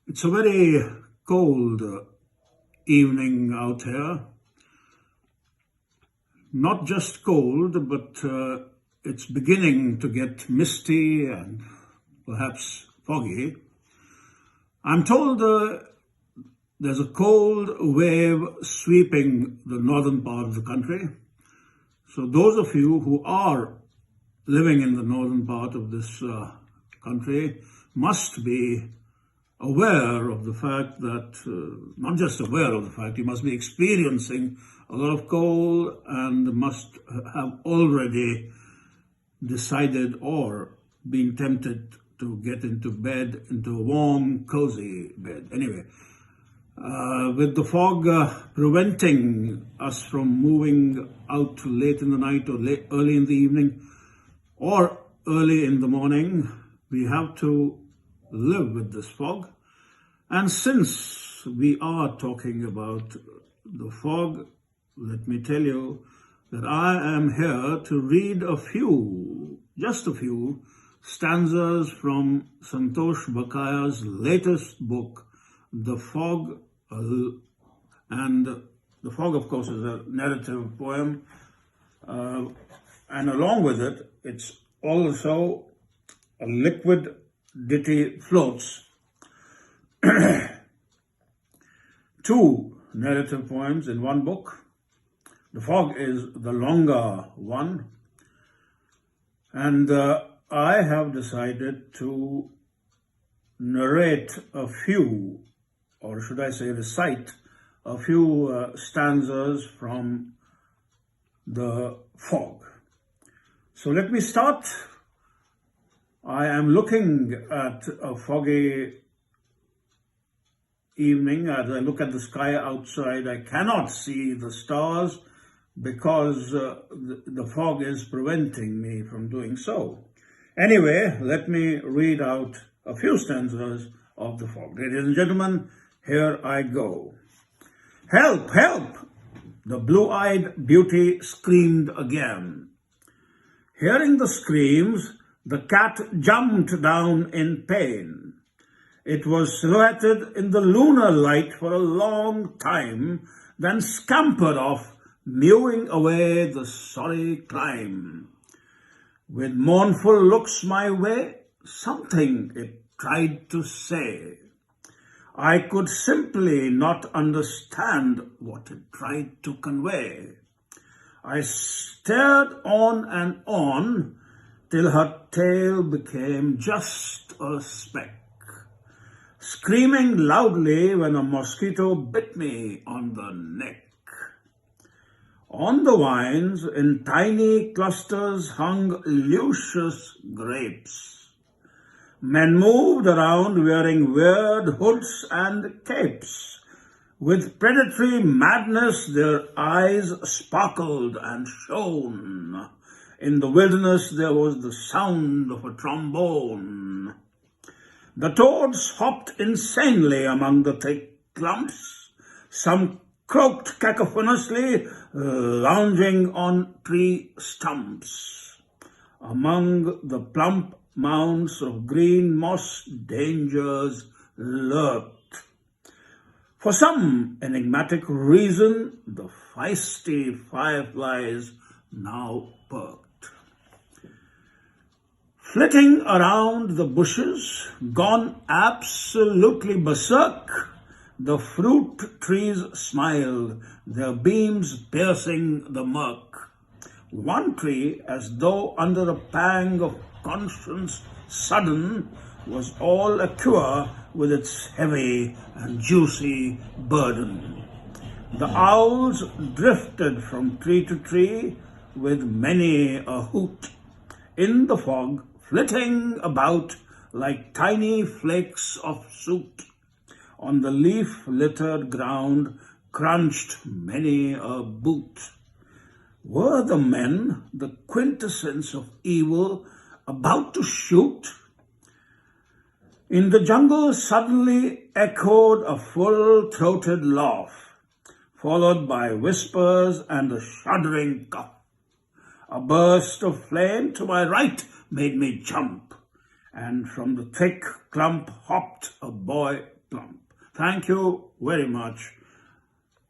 It's a very cold evening out here. Not just cold, but it's beginning to get misty and perhaps foggy. I'm told there's a cold wave sweeping the northern part of the country. So those of you who are living in the northern part of this country must be aware of the fact that, not just aware of the fact, you must be experiencing a lot of cold and must have already decided or been tempted to get into bed, into a warm, cozy bed. Anyway, with the fog preventing us from moving out late in the night or early in the evening or early in the morning, we have to live with this fog. And since we are talking about the fog, let me tell you that I am here to read just a few stanzas from Santosh Bakaya's latest book, The Fog. And The Fog, of course, is a narrative poem. And along with it, it's also a liquid ditty floats. Two narrative poems in one book. The Fog is the longer one. And I have decided to narrate a few, or should I say recite, a few stanzas from The Fog. So let me start. I am looking at a foggy evening. As I look at the sky outside, I cannot see the stars because the fog is preventing me from doing so. Anyway, let me read out a few stanzas of The Fog. Ladies and gentlemen, here I go. Help, help! The blue-eyed beauty screamed again. Hearing the screams, the cat jumped down in pain. It was silhouetted in the lunar light for a long time, then scampered off, mewing away the sorry climb. With mournful looks my way, something it tried to say. I could simply not understand what it tried to convey. I stared on and on till her tail became just a speck, screaming loudly when a mosquito bit me on the neck. On the vines, in tiny clusters, hung luscious grapes. Men moved around wearing weird hoods and capes. With predatory madness, their eyes sparkled and shone. In the wilderness, there was the sound of a trombone. The toads hopped insanely among the thick clumps. Some croaked cacophonously, lounging on tree stumps. Among the plump mounds of green moss, dangers lurked. For some enigmatic reason, the feisty fireflies now perked. Flitting around the bushes, gone absolutely berserk, the fruit trees smiled, their beams piercing the murk. One tree, as though under a pang of conscience sudden, was all a-cure with its heavy and juicy burden. The owls drifted from tree to tree with many a hoot. In the fog, flitting about like tiny flakes of soot. On the leaf-littered ground crunched many a boot. Were the men, the quintessence of evil, about to shoot? In the jungle suddenly echoed a full-throated laugh, followed by whispers and a shuddering cough. A burst of flame to my right made me jump, and from the thick clump hopped a boy plump. Thank you very much